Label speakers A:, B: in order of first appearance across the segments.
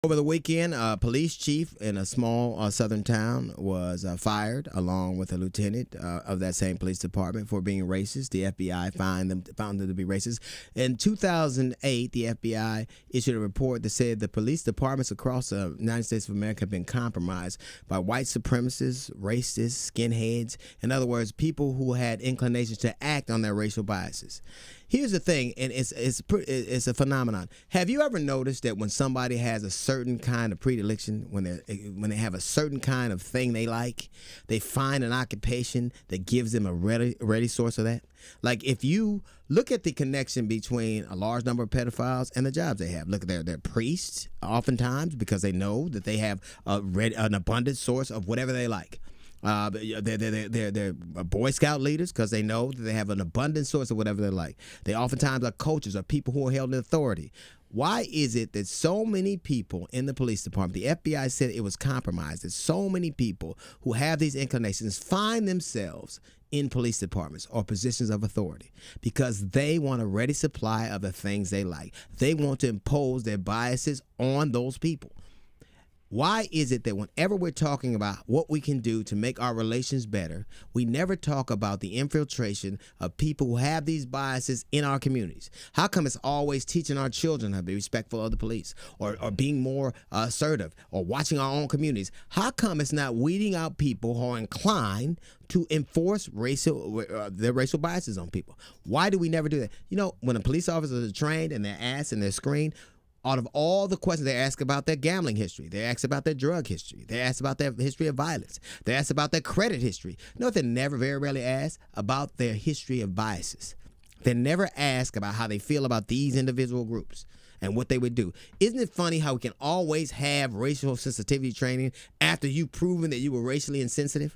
A: Over the weekend, a police chief in a small southern town was fired, along with a lieutenant of that same police department for being racist. The FBI found them to be racist. In 2008, the FBI issued a report that said the police departments across the United States of America have been compromised by white supremacists, racists, skinheads. In other words, people who had inclinations to act on their racial biases. Here's the thing, and it's a phenomenon. Have you ever noticed that when somebody has a certain kind of predilection, when they have a certain kind of thing they like, they find an occupation that gives them a ready source of that? Like if you look at the connection between a large number of pedophiles and the jobs they have. Look, they're priests oftentimes because they know that they have an abundant source of whatever they like. They're Boy Scout leaders because they know that they have an abundant source of whatever they like. They oftentimes are coaches or people who are held in authority. Why is it that so many people in the police department, the FBI said it was compromised, that so many people who have these inclinations find themselves in police departments or positions of authority? Because they want a ready supply of the things they like. They want to impose their biases on those people. Why is it that whenever we're talking about what we can do to make our relations better, we never talk about the infiltration of people who have these biases in our communities? How come it's always teaching our children how to be respectful of the police or being more assertive or watching our own communities? How come it's not weeding out people who are inclined to enforce their racial biases on people? Why do we never do that? You know, when a police officer is trained and they're asked and they're screened, out of all the questions, they ask about their gambling history. They ask about their drug history. They ask about their history of violence. They ask about their credit history. You know what they never, very rarely ask? About their history of biases. They never ask about how they feel about these individual groups and what they would do. Isn't it funny how we can always have racial sensitivity training after you've proven that you were racially insensitive?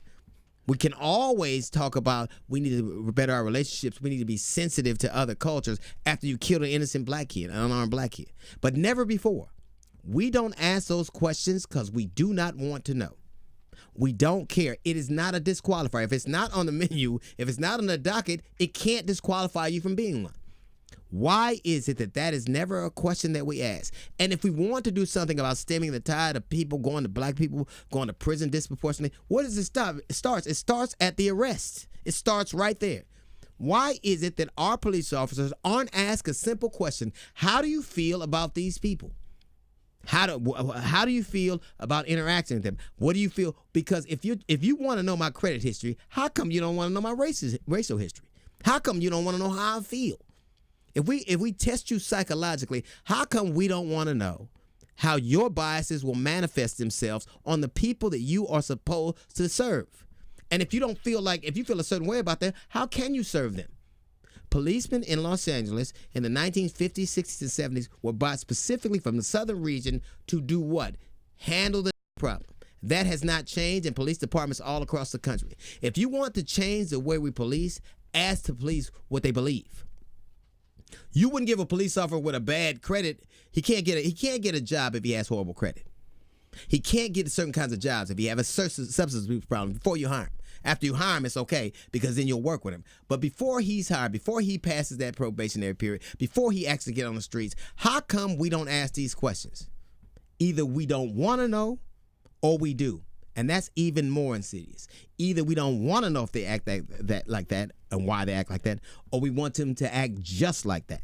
A: We can always talk about we need to better our relationships. We need to be sensitive to other cultures after you killed an innocent black kid, an unarmed black kid. But never before. We don't ask those questions because we do not want to know. We don't care. It is not a disqualifier. If it's not on the menu, if it's not on the docket, it can't disqualify you from being one. Why is it that is never a question that we ask? And if we want to do something about stemming the tide of people black people going to prison disproportionately, where does it stop? It starts at the arrest. It starts right there. Why is it that our police officers aren't asked a simple question? How do you feel about these people? How do you feel about interacting with them? What do you feel? Because if you want to know my credit history, how come you don't want to know my racial history? How come you don't want to know how I feel? If we test you psychologically, how come we don't want to know how your biases will manifest themselves on the people that you are supposed to serve? And if you feel a certain way about that, how can you serve them? Policemen in Los Angeles in the 1950s, 60s, and 70s were brought specifically from the southern region to do what? Handle the problem. That has not changed in police departments all across the country. If you want to change the way we police, ask the police what they believe. You wouldn't give a police officer with a bad credit. He can't get a job if he has horrible credit. He can't get certain kinds of jobs if he have a substance abuse problem before you hire him. After you hire him, it's okay because then you'll work with him. But before he's hired, before he passes that probationary period, before he actually get on the streets, how come we don't ask these questions? Either we don't want to know or we do. And that's even more insidious. Either we don't want to know if they act like that and why they act like that, or we want them to act just like that.